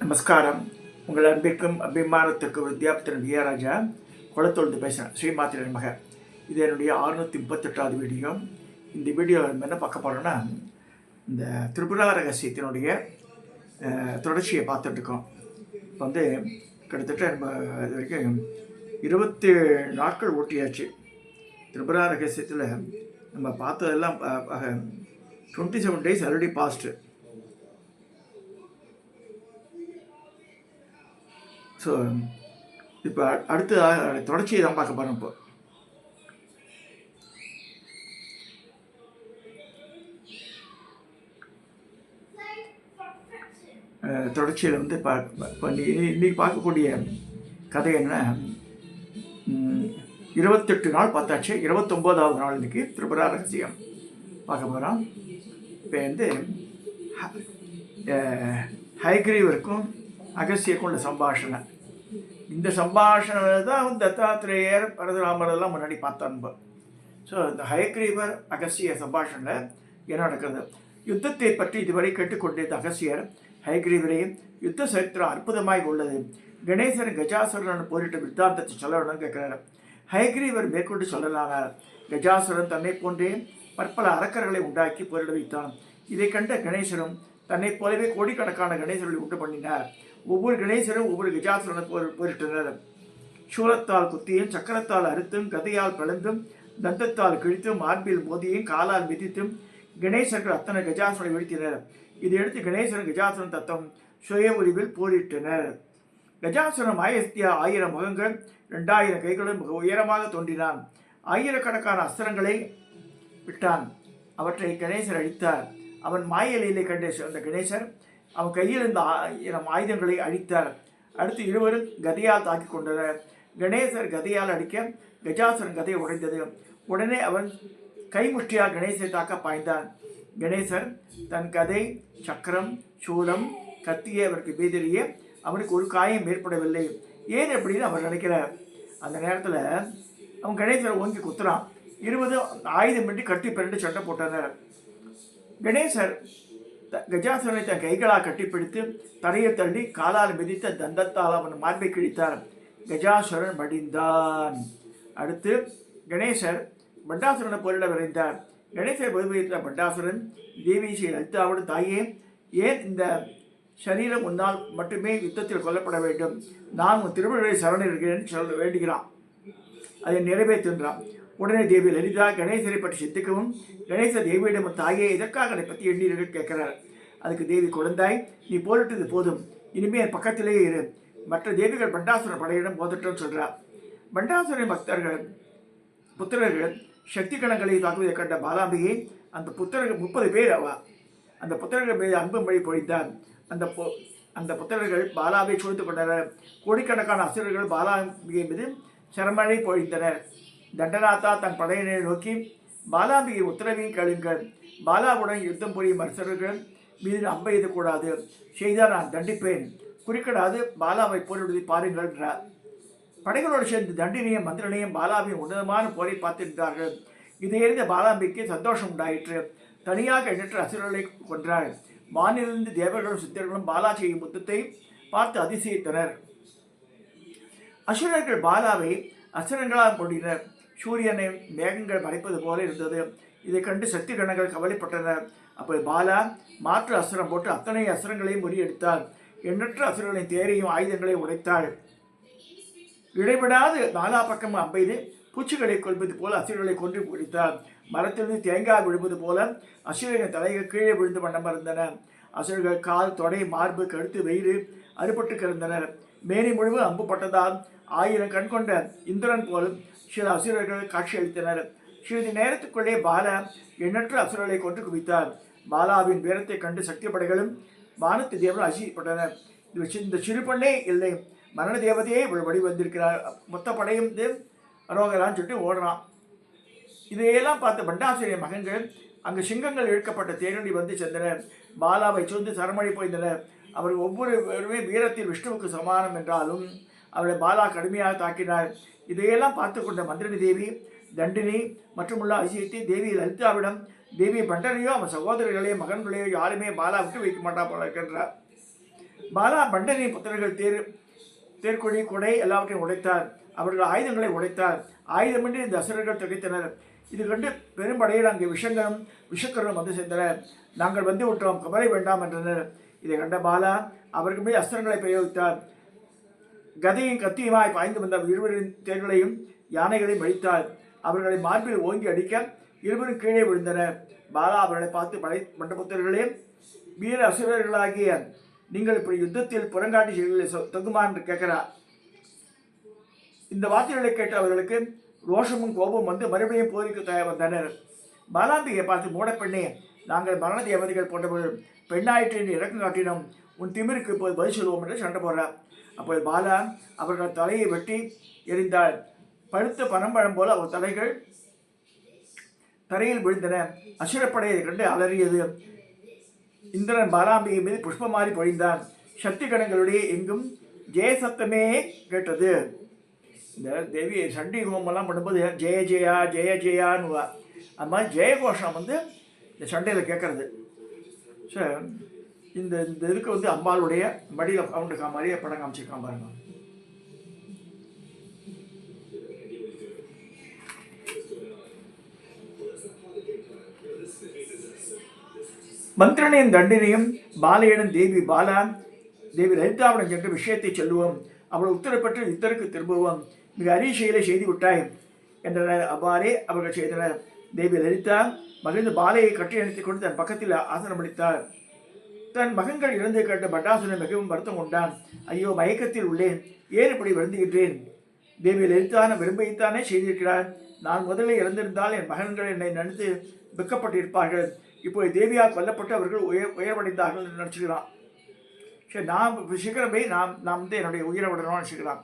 நமஸ்காரம். உங்கள் அன்பிற்கும் அபிமானத்திற்கும் வித்யாபத்திரன் வியாராஜா குளத்தொழுந்து பேசுகிறேன். ஸ்ரீமாத்திர மக. இது என்னுடைய 638வது வீடியோ. இந்த வீடியோவில் நம்ம என்ன பார்க்க போகிறோன்னா, இந்த திரிபுரா ரகசியத்தினுடைய தொடர்ச்சியை பார்த்துட்ருக்கோம். இப்போ வந்து கிட்டத்தட்ட நம்ம இது வரைக்கும் 27 நாட்கள் ஓட்டியாச்சு. திரிபுரா ரகசியத்தில் நம்ம பார்த்ததெல்லாம் 27 days ஆல்ரெடி பாஸ்ட்டு. ஸோ இப்போ அடுத்து தொடர்ச்சியை தான் பார்க்க போகிறோம். இப்போ தொடர்ச்சியில் வந்து இப்போ இன்னைக்கு பார்க்கக்கூடிய கதை என்ன, 28 நாள் பார்த்தாச்சு. 29வது நாள் இன்றைக்கி திரிபுரா ரகசியம் பார்க்க போகிறோம். இப்போ வந்து ஹயக்ரீவருக்கும் அகஸ்தியருக்கும் உள்ள சம்பாஷணை. இந்த சம்பாஷணையில் தான் தத்தாத்திரேயர் பரதுராமர் எல்லாம் முன்னாடி பார்த்தான்ப. ஸோ இந்த ஹயக்ரீவர் அகஸ்திய சம்பாஷணையில் என்ன நடக்கிறது, யுத்தத்தை பற்றி இதுவரை கேட்டுக்கொண்டிருந்த அகஸ்தியர் ஹயக்ரீவரே, யுத்த சரித்திரம் அற்புதமாய் உள்ளது. கணேசன் கஜாசுரன் போரிட்ட வித்தாந்தத்தை சொல்ல வேணும்னு கேட்குறாரு. ஹயக்ரீவர் மேற்கொண்டு சொல்லலானார். கஜாசுரன் தன்னை போன்றே பற்பல அரக்கர்களை உண்டாக்கி போரிட வைத்தான். இதை கண்ட கணேசரும் தன்னை போலவே கோடிக்கணக்கான கணேசர்களை உண்டு பண்ணினார். ஒவ்வொரு கணேசரும் ஒவ்வொரு கஜாசுரனை போரிட்டனர். சூலத்தால் குத்தியும், சக்கரத்தால் அறுத்தும், கதையால் பிளந்தும், தந்தத்தால் கிழித்தும், மார்பில் மோதியும், காலால் மிதித்தும் கணேசர்கள் அத்தனை கஜாசுரனை வீழ்த்தினர். இதையடுத்து கணேசன் கஜாசுரன் தத்தம் சுய உரிவில் போரிட்டனர். கஜாசுரன் ஆயிரத்தி 1000 முகங்கள் 2000 கைகளும் மிக உயரமாக தோன்றினான். ஆயிரக்கணக்கான அஸ்திரங்களை விட்டான். அவற்றை கணேசர் அழித்தார். அவன் மாயலையிலே கண்ட அந்த கணேசர் அவன் கையில் இருந்த ஆயுதங்களை அழித்தார். அடுத்து இருவரும் கதையால் தாக்கி கொண்டனர். கணேசர் கதையால் அடிக்க கஜாசுரன் கதையை உடைந்தது. உடனே அவன் கைமுஷ்டியால் கணேசரை தாக்க பாய்ந்தான். கணேசர் தன் கதை, சக்கரம், சூலம், கத்தியை அவருக்கு பேதறிய அவனுக்கு ஒரு காயம் ஏற்படவில்லை. ஏன் அப்படின்னு அவர் நினைக்கிறார். அந்த நேரத்தில் அவன் கணேசரை ஓங்கி குத்துறான். 20 ஆயுதமின்றி கட்டி பிறண்டு சண்டை போட்டனர். கணேசர் கஜாசுரனை தன் கைகளால் கட்டிப்பிடித்து தரையை தள்ளி காலால் மிதித்த தந்தத்தால் அவன் மார்பை கிழித்தார். கஜாசுரன் மடிந்தான். அடுத்து கணேசர் பண்டாசுரனை போரிட விரைந்தார். கணேசர் பொதுமைத்த பண்டாசுரன் தேவி ஸ்ரீ லலிதாவோடு, தாயே, ஏன் இந்த சரீரம் உன்னால் மட்டுமே யுத்தத்தில் கொல்லப்பட வேண்டும்? நான் உன் திருவிழை சரண் இருக்கிறேன் சொல்ல வேண்டுகிறான். அதை நிறைவேற்றுகிறான். உடனே தேவி லலிதா கணேசரை பற்றி சிந்திக்கவும், கணேச தேவியிடம், தாயே, எதற்காக அதை பற்றி எண்ணீர்கள் கேட்கிறார். அதுக்கு தேவி, குழந்தாய், நீ போரிட்டது போதும், இனிமேல் பக்கத்திலேயே இரு. மற்ற தேவிகள் பண்டாசுரன் படையிடம் போதட்டும் சொல்கிறார். பண்டாசுரன் புத்திரர்கள் சக்தி கணங்களை தாக்குவதை கண்ட பாலாம்பிகை அந்த புத்திரர்கள் 30 பேர் அந்த புத்திரர்கள் மீது அன்பு மொழி பொழித்தார். அந்த புத்திரர்கள் பாலாவை சூழ்ந்து கொண்டனர். கோடிக்கணக்கான அசுரர்கள் பாலாம்பிகை மீது சரமழை பொழிந்தனர். தண்டநாத்தா தன் படையினை நோக்கி, பாலாம்பிகை உத்தரவையும் கேளுங்கள். பாலாவுடன் யுத்தம் புரியும் அரசர்கள் மீது அம்பை எய்தக்கூடாது. செய்தால் நான் தண்டிப்பேன். குறிக்கிடாது பாலாவை போரிடுவதை பாருங்கள் என்றார். படைகளோடு சேர்ந்து தண்டினையும் மந்திரனையும் பாலாவின் உன்னதமான போரை பார்த்திருந்தார்கள். இதை அறிந்த பாலாம்பிக்கு சந்தோஷம் உண்டாயிற்று. தனியாக எண்ணற்ற அசுரர்களை கொன்றார். வானிலிருந்து தேவர்களும் சித்தர்களும் பாலா செய்யும் யுத்தத்தை பார்த்து அதிசயித்தனர். அசுரர்கள் பாலாவை அசுரங்களால் கொண்டினர். சூரியனை மேகங்கள் மறைப்பது போல இருந்தது. இதை கண்டு சக்தி கணங்கள் கவலைப்பட்டனர். அப்போ பாலா மாற்று அசுரம் போட்டு அத்தனை அசுரங்களையும் முறியடித்தார். எண்ணற்ற அசுரர்களின் தேரையும் ஆயுதங்களையும் உடைத்தாள். இடைவிடாது நாலா பக்கம் அம்பெய்து பூச்சிகளை கொள்வது போல அசுரர்களை கொன்று பிடித்தார். மரத்திலிருந்து தேங்காய் விழுவது போல அசுரர்களின் தலைகள் கீழே விழுந்து வண்ணம் இருந்தன. அசுரர்கள் கால், தொடை, மார்பு, கழுத்து, வயிறு அறுபட்டு கிடந்தனர். மேனி முழுவ அம்பு பட்டதால் 1000 கண் கொண்ட இந்திரன் போலும் சில அசுரர்கள் காட்சியளித்தனர். சிறிது நேரத்துக்குள்ளே பாலா எண்ணற்ற அசுரர்களை கொன்று குவித்தார். பாலாவின் வீரத்தை கண்டு சக்தி படைகளும் வானத்து தேவரும் அதிசயப்பட்டனர். இந்த சிறு பண்ணே இல்லை, மரண தேவதையே வழி வந்திருக்கிறார். மொத்த படையும் அரோகரான்னு சொல்லிட்டு ஓடுறான். இதையெல்லாம் பார்த்த பண்டாசுரிய மகன்கள் அங்கு சிங்கங்கள் இழுக்கப்பட்ட தேரடி வந்து சென்றனர். பாலாவை சூழ்ந்து சரமழை போய்ந்தனர். அவர்கள் ஒவ்வொருவருமே வீரத்தில் விஷ்ணுவுக்கு சமானம் என்றாலும் அவளை பாலா கடுமையாக தாக்கினார். இதையெல்லாம் பார்த்து கொண்ட மந்திரணி தேவி தண்டினி மற்றும் உள்ள அதிசயத்தை தேவி லலிதாவிடம், தேவி பண்டனையோ அவன் சகோதரர்களையோ மகன்களையோ யாருமே பாலா விட்டு வைக்க மாட்டா போல இருக்கின்றார். பாலா பண்டரின் புத்திரர்கள் தேர்கொடி கொடை எல்லாவற்றையும் உடைத்தார். அவர்கள் ஆயுதங்களை உடைத்தார். ஆயுதமின்றி இந்த அசுரர்கள் திகைத்தனர். இது கண்டு பெரும்படையில் அங்கே விஷக்கரனும் வந்து சேர்ந்தனர். நாங்கள் வந்து விட்டோம், கவலை வேண்டாம் என்றனர். இதை கண்ட பாலா அவர்கள் மீது அஸ்திரங்களை பிரயோகித்தார். கதையும் கத்தியுமாய் பாய்ந்து வந்த இருவரின் தேர்களையும் யானைகளையும் வடித்தார். அவர்களை மார்பில் ஓங்கி அடிக்க இருவரும் கீழே விழுந்தனர். பாலா அவர்களை பார்த்து பண்டபுத்தர்களே, வீர அசுரர்களாகிய நீங்கள் இப்படி யுத்தத்தில் புறங்காட்டி செய்திகளை தகுமா என்று கேட்கிறார். இந்த வார்த்தைகளை கேட்டு அவர்களுக்கு ரோஷமும் கோபமும் வந்து மறுபடியும் போருக்கு வந்தனர். பாலாம்பிகை பார்த்து, மூடப்பெண்ணே, நாங்கள் மரண தேவதைகள் போன்றவர்கள், பெண்ணாயிற்று என்று இறக்கம் காட்டினோம். உன் திமிருக்கு இப்போது பதில் சொல்லுவோம் என்று சண்டை போடுறார். அப்போது பாலா அவர்கள் தலையை வெட்டி எறிந்தாள். பழுத்த பனம்பழம் போல அவர் தலைகள் தரையில் விழுந்தன. அசுரப்படையை கண்டு அலறியது. இந்திரன் பாலாம்பிகை மீது புஷ்பமாரி பொழிந்தான். சக்தி கணங்களுடைய எங்கும் ஜெயசத்தமே கேட்டது. இந்த தேவி சண்டி ஹோமெல்லாம் பண்ணும்போது ஜெய ஜெயா ஜெய ஜெயான்னு அது மாதிரி ஜெயகோஷம் வந்து இந்த சண்டையில் கேட்கறது. ஸோ இந்த இதுக்கு வந்து அம்பாளுடைய மடியில் கவுண்டு மாதிரியே படம் காமிச்சிருக்கான் பாருங்க. மந்திரனையும் தண்டினையும் பாலையிடம் தேவி லலிதாவுடன் சென்று விஷயத்தை சொல்லுவோம். அவள் உத்தரப்பட்டு யுத்தருக்கு திரும்புவோம். மிக அரிய செயலை செய்து விட்டாய் என்றனர். அவ்வாறே அவர்கள் செய்தனர். தேவி லலிதா மகிழ்ந்து பாலையை கட்டி அணைத்துக் கொண்டு தன் பக்கத்தில் ஆசனம் அளித்தார். தன் மகன்கள் இறந்து கண்டு பட்டாசுரன் மிகவும் வருத்தம் கொண்டான். ஐயோ, மயக்கத்தில் உள்ளேன், ஏன் இப்படி வருந்துகின்றேன்? தேவி லலிதான விரும்பித்தானே செய்திருக்கிறார். நான் முதலில் இறந்திருந்தால் என் மகன்கள் என்னை நினைத்து வெக்கப்பட்டிருப்பார்கள். இப்போது தேவியால் கொல்லப்பட்டு அவர்கள் உயர்வடைந்தார்கள் என்று நினச்சிக்கிறான். சரி, நாம் சீக்கிரமே நாம் வந்து என்னுடைய உயிரை விடணும்னு நினச்சிக்கலாம்.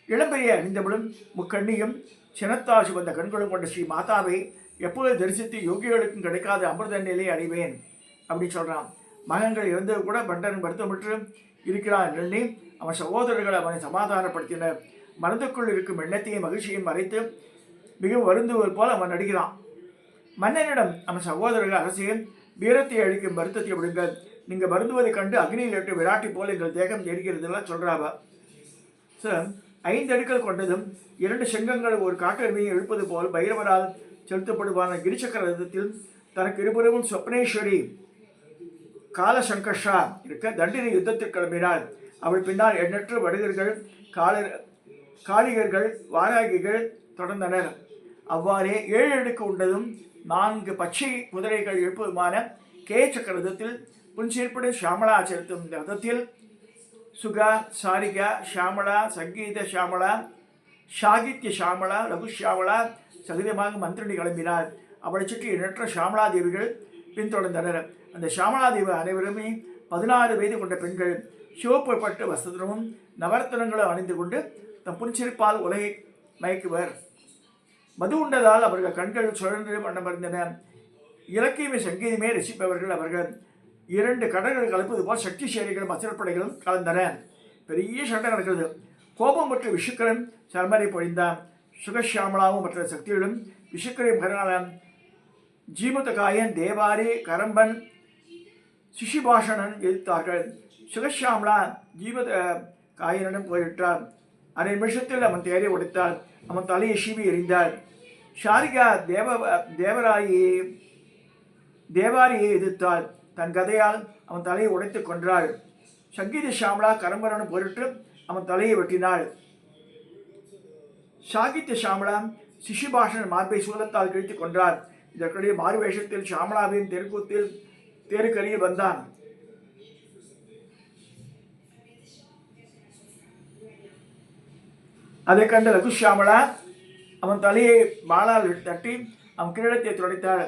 இளம்பெரிய அணிந்தவளும் முக்கண்ணியும் சினத்தாசி வந்த கண்களும் கொண்ட ஸ்ரீ மாதாவை எப்போது தரிசித்து யோகிகளுக்கும் கிடைக்காத அமிர்த நிலையை அடைவேன் அப்படின்னு சொல்கிறான். மகன்கள் இறந்தது கூட பண்டரன் வருத்தமிட்டு இருக்கிறான் எண்ணி அவன் சகோதரர்கள் அவனை சமாதானப்படுத்தினர். மனதுக்குள் இருக்கும் எண்ணத்தையும் மகிழ்ச்சியும் மறைத்து மிகவும் வருந்துவது போல் அவன் நடிக்கிறான். மன்னனிடம் அவன் சகோதரர்கள் அரசியல் வீரத்தை அழிக்கும் வருத்தத்தை விடுங்கள். நீங்கள் வருந்துவதை கண்டு அக்னியில் எட்டு விராட்டி போல் எங்கள் தேகம் எரிக்கிறதுலாம் சொல்கிறாவ. சார், 5 அடுக்கள் கொண்டதும் 2 செங்கங்கள் ஒரு காட்டெருமையை எழுப்பது போல் பைரவரால் செலுத்தப்படுவான கிரிச்சக்கர ரதத்தில் தனக்கு இருபுறமும் சொப்னேஸ்வரி காலசங்கர்ஷா இருக்க தண்டினை யுத்தத்தில் கிளம்பினார். அவள் பின்னால் எண்ணற்ற வடுகர்கள் காளிகர்கள் வாராகிகள் தொடர்ந்தனர். அவ்வாறே 7 அடுக்கு உண்டதும் 4 பச்சை குதிரைகள் எழுப்புமான சக்கர ரதத்தில் புன்சேற்படும் ஷியாமலா செலுத்தும் ரதத்தில் சுகா, சாரிகா, ஷியாமலா, சங்கீத ஷியாமலா, சாகித்ய ஷியாமலா, லகு ஷியாமலா சகிதமாக மந்திரணி கிளம்பினார். அவளை சுற்றி எண்ணற்ற ஷியாமலா தேவிகள் பின்தொடர்ந்தனர். அந்த ஷியாமலா தேவி அனைவருமே 16 வயது கொண்ட பெண்கள். சிவப்பு பட்டு வஸ்திரமும் நவரத்தனங்களும் அணிந்து கொண்டு தம் புன்சிரிப்பால் உலகை மயக்குவர். மது உண்டதால் அவர்கள் கண்கள் சுழன்று வண்ணமர்ந்தன. இலக்கியமே சங்கீதமே ரசிப்பவர்கள் அவர்கள். 2 கடல்கள் கலப்பது போல் சக்தி சேரிகளும் அசுரப்படைகளும் கலந்தன. பெரிய சண்டை நடக்கிறது. கோபம் மற்றும் விஷுக்கரன் சர்மரை பொழிந்தான். சுகஷியாமலாவும் மற்ற சக்திகளும் விஷுக்கரை மகனான ஜீமுதகாயன், தேவாரி, கரம்பன், சிஷிபாஷணன் எதிர்த்தார்கள். சுகஷியாமலா ஜீமுத காயனிடம் போயிட்டார். 1/2 நிமிஷத்தில் அவன் தேரை உடைத்தார். அவன் தலையை சீவி எறிந்தார். ஷாரிகா தேவாரியை எதிர்த்தாள். தன் கதையால் அவன் தலையை உடைத்து கொன்றாள். சங்கீத ஷியாமலா கரம்பரனும் பொருட்டு அவன் தலையை வெட்டினாள். சாகித்ய ஷியாமலா சிஷிபாஷன் மார்பை சூலத்தால் கிழித்து கொன்றார். இதற்கிடையே மாறுவேஷத்தில் ஷியாமலாவின் தெருக்கூத்தில் தேருக்கரியில் வந்தான். அதை கண்ட லகுஷியாமலா அவன் தலையை வாளால் தட்டி அவன் கிரீடத்தை துடைத்தாள்.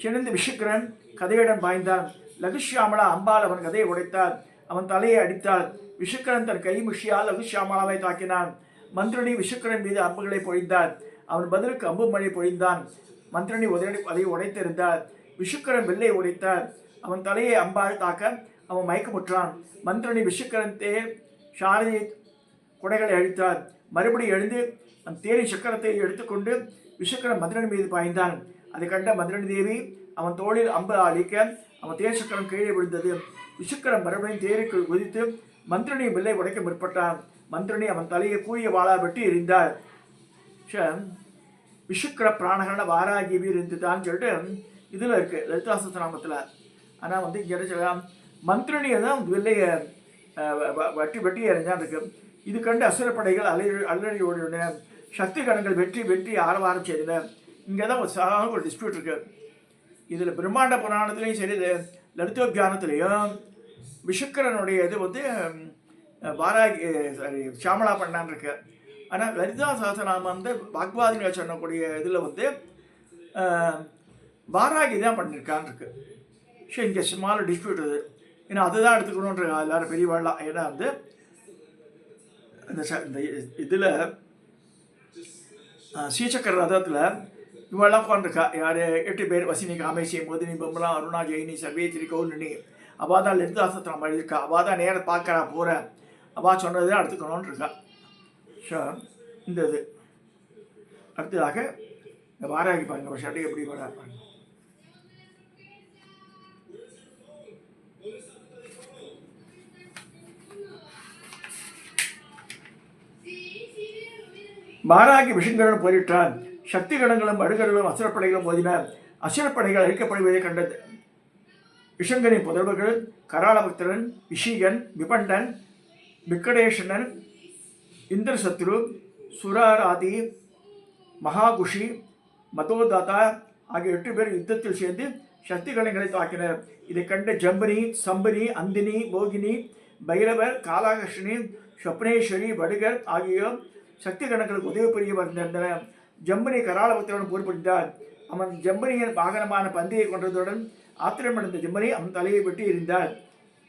சிறந்து விஷுக்கரன் கதையிடம் பாய்ந்தான். லகுஷியாமலா அம்பால் அவன் கதையை உடைத்தாள். அவன் தலையை அடித்தாள். விஷுக்கரன் தன் கை முஷியால் லகுஷியாமலாவை தாக்கினான். மந்திரணி விஷுக்கரன் மீது அம்புகளை பொழிந்தாள். அவன் பதிலுக்கு அம்பு மழை பொழிந்தான். மந்திரணி அதை உடைத்திருந்தாள். விஷுக்கரன் வெள்ளை உடைத்தாள். அவன் தலையை அம்பால் தாக்க அவன் மயக்கமுற்றான். மந்திரணி விஷுக்கரன் தேர் சாரதி குடைகளை அழித்தாள். மறுபடியும் எழுந்து அந்த தேரின் சக்கரத்தை எடுத்துக்கொண்டு விஷுக்கரன் மந்திரணி மீது பாய்ந்தான். அதை கண்ட மந்திரணி தேவி அவன் தோளில் அம்பு அழிக்க அவன் தேசக்கரம் கீழே விழுந்தது. விஷக்கரம் மறுபடியும் தேருக்குள் குதித்து மந்திரனி வில்லை உடைக்க முற்பட்டான். மந்திரனி அவன் தலையை கூறிய வாளா வெட்டி எறிந்தார். விஷுக்கர பிராணகரண வாராகி வீர் இருந்துதான் சொல்லிட்டு இதில் இருக்குது லலிதா சஹஸ்ரநாமத்தில். ஆனால் வந்து இங்கே சொல்லலாம் மந்திரனியை தான் வில்லையை வெட்டி எறிஞ்சான் இருக்கு. இது கண்டு அசுரப்படைகள் அல்லறி ஓடின. சக்தி கணங்கள் வெற்றி ஆரவாரம் செய்தன. இங்கே தான் ஒரு டிஸ்பியூட் இருக்கு. இதில் பிரம்மாண்ட புராணத்துலேயும் சரி லலிதோபியானத்துலேயும் விஷுக்கரனுடைய இது வந்து வாராகி சாமலா பண்ணான் இருக்கு. ஆனால் லலிதா சஹஸ்ரநாமம் வந்து வாக்வாதினியை சொன்னக்கூடிய இதில் வந்து வாராகி தான் பண்ணியிருக்கான் இருக்கு. ஸோ இங்கே ஸ்மால் டிஸ்பியூட் இது. ஏன்னா அதுதான் எடுத்துக்கணுன்ற எல்லாரும் பெரியவாழலாம். ஏன்னா வந்து இந்த இதில் ஸ்ரீசக்கர ரதத்தில் இவெல்லாம் உட்காந்துருக்கா. யார் 8 பேர் வசினி காமேசி மோதினி பம்பலா அருணா ஜெயினி சர்வேத்திரி கௌலினி. அவள் தான் லலிதா சஹஸ்ரநாமம் எழுதியிருக்கா. அவள் தான் நேரம் பார்க்குறா போகிற அவள் சொன்னது தான் எடுத்துக்கணும்னு இருக்கா. ஸோ இந்த இது அடுத்ததாக இந்த வாராகி பாருங்க ஒரு ஷர்ட்டை எப்படி வரா பாருங்க. வாராகி விஷங்கரன் போரிட்டான். சக்தி கணங்களும் அடுகர்களும் அசுரப்படைகளும் மோதின. அசுரப்படைகள் அழிக்கப்படுவதை கண்டது. விஷங்கரின் புதல்வர்கள் கராளபக்தரன், விஷிகன், விபண்டன், விக்கடேஷனன், இந்திரசத்ரு, சுராராதி, மகாகுஷி, மதோதாதா ஆகிய 8 பேர் யுத்தத்தில் சேர்ந்து சக்தி கணங்களை தாக்கினர். இதை கண்ட ஜம்பனி, சம்பனி, அந்தினி, போகினி, பைரவர், காலாகர்ஷினி, ஸ்வப்னேஸ்வரி, வடுகர் ஆகியோர் சக்தி கணங்களுக்கு உதவி புரிய வந்திருந்தனர். ஜம்பனி கராளபக்தருடன் போர் புரிந்தார். அவன் ஜம்பனியின் வாகனமான பந்தியை கொன்றதுடன் ஆத்திரமடைந்த ஜம்பனி அவன் தலையை வெட்டி எறிந்தார்.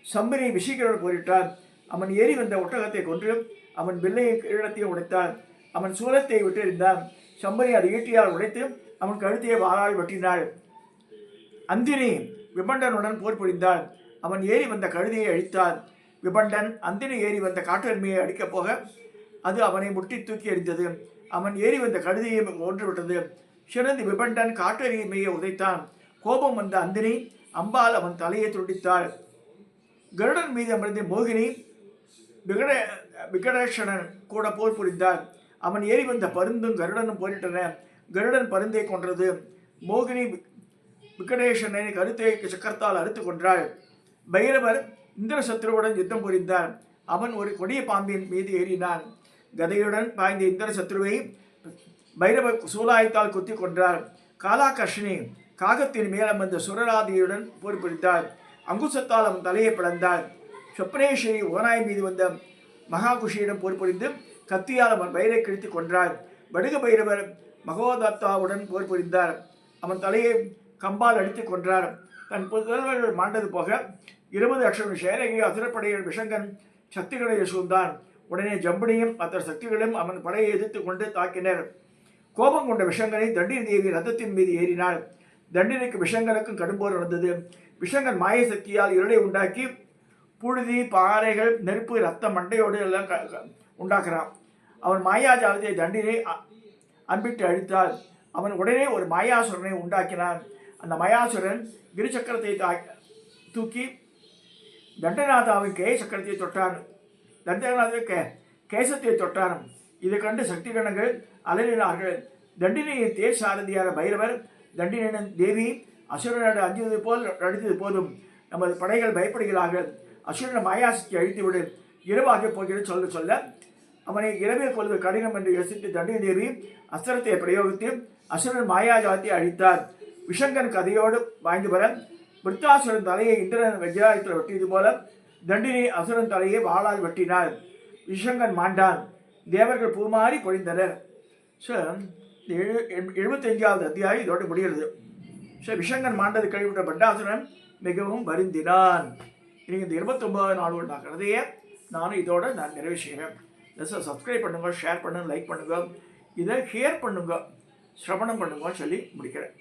சம்பனி விஷிகருடன் போரிட்டார். அவன் ஏறி வந்த ஒட்டகத்தை கொன்று அவன் வில்லையை கிரீடத்தையும் உடைத்தார். அவன் சூலத்தை விட்டு எறிந்தான். சம்பனி அதை ஈட்டியால் உடைத்து அவன் கழுத்தையை வாளால் வெட்டினாள். அந்தினி விபண்டனுடன் போர் புரிந்தார். அவன் ஏறி வந்த கழுதையை அழித்தார். விபண்டன் அந்தினி ஏறி வந்த காட்டெருமையை அடிக்கப் போக அது அவனை முட்டி தூக்கி எறிந்தது. அவன் ஏறி வந்த கழுதையை ஒன்றுவிட்டது. சிறந்து விபண்டன் காட்டெருமையை உதைத்தான். கோபம் வந்த அந்தினி அம்பால் அவன் தலையை துண்டித்தாள். கருடன் மீது அமர்ந்த மோகினி விகடேஷனன் கூட போர் புரிந்தார். அவன் ஏறி வந்த பருந்தும் கருடனும் போரிட்டன. கருடன் பருந்தை கொன்றது. மோகினி விகடேஷனை கருத்தை சக்கரத்தால் அறுத்து கொன்றாள். பைரவர் இந்திரசத்ருவுடன் யுத்தம் புரிந்தார். அவன் ஒரு கொடிய பாம்பின் மீது ஏறினான். கதையுடன் பாய்ந்த இந்திரசத்ருவை பைரவர் சூலாயத்தால் குத்தி கொன்றார். காலாகர்ஷினி காகத்தின் மேலம் வந்த சுரராதியுடன் போர் புரிந்தார். அங்குசத்தால் அவன் தலையை பிளந்தார். சொப்னேஸ்வரி ஓனாய் மீது வந்த மகாகுஷியிடம் போர் புரிந்து கத்தியால் அவன் வயிறை கிழித்து கொன்றார். வடுக பைரவர் மகோதத்தாவுடன் போர் புரிந்தார். அவன் தலையை கம்பால் அடித்து கொன்றார். தன் புதல்வர்கள் மாண்டது போக 20 லட்சம் சேரகி அசுரப்படையில் விஷங்கன் சக்திகளை சூழ்ந்தான். உடனே ஜம்பனியும் மற்ற சக்திகளும் அவன் படையை எதிர்த்து கொண்டு தாக்கினர். கோபம் கொண்ட விஷங்கனை தண்டினி தேவி ரதத்தின் மீது ஏறினாள். தண்டினிக்கு விஷங்கனுக்கும் கடும்போர் நடந்தது. விஷங்கன் மாய சக்தியால் இருளை உண்டாக்கி புழுதி, பாறைகள், நெருப்பு, ரத்தம் மண்டையோடு எல்லாம் உண்டாக்குறான். அவன் மாயாஜாலத்தை தண்டினை அன்பிட்டு அழித்தாள். அவன் உடனே ஒரு மாயாசுரனை உண்டாக்கினான். அந்த மாயாசுரன் கிரிசக்கரத்தை தூக்கி தண்டநாதாவின் சக்கரத்தை தொட்டான். தண்டநாத கேசத்தை தொட்டான். இதை கண்டு சக்தி கணங்கள் அலறினார்கள். தண்டினியின் தேர் சாரதியான பைரவர் தண்டினன் தேவி அசுரனோடு அஞ்சுவது போல் நடித்தது போதும், நமது படைகள் பயப்படுகிறார்கள். அசுரன் மாயாசக்தி அழித்துவிடு, இரவாக போகிறது சொல்ல அவனை இரவில் கொள்வது கடினம் என்று யோசித்து தண்டினி தேவி அஸ்திரத்தை பிரயோகித்து அசுரன் மாயாஜாலத்தை அழித்தார். விஷங்கன் கதையோடு வாய்ந்து வர விருத்தாசுரன் தலையை இந்திரன் வஜ்ராயத்தில் வெட்டியது போல தண்டினி அசுரன் தலையை வாளால் வெட்டினார். விஷங்கன் மாண்டான். தேவர்கள் பூமாறி பொழிந்தனர். ஸோ இந்த 75வது அத்தியாயம் இதோடு முடிகிறது. ஸோ விஷங்கன் மாண்டது கழிவிட்ட பண்டாசுரன் மிகவும் வருந்தினான். இன்னைக்கு இந்த 29வது நாள் நான் கதையை நானும் இதோட நான் நிறைவு செய்கிறேன். சப்ஸ்கிரைப் பண்ணுங்க, ஷேர் பண்ணுங்க, லைக் பண்ணுங்க, இதை ஷேர் பண்ணுங்க, சிரவணம் பண்ணுங்கன்னு சொல்லி முடிக்கிறேன்.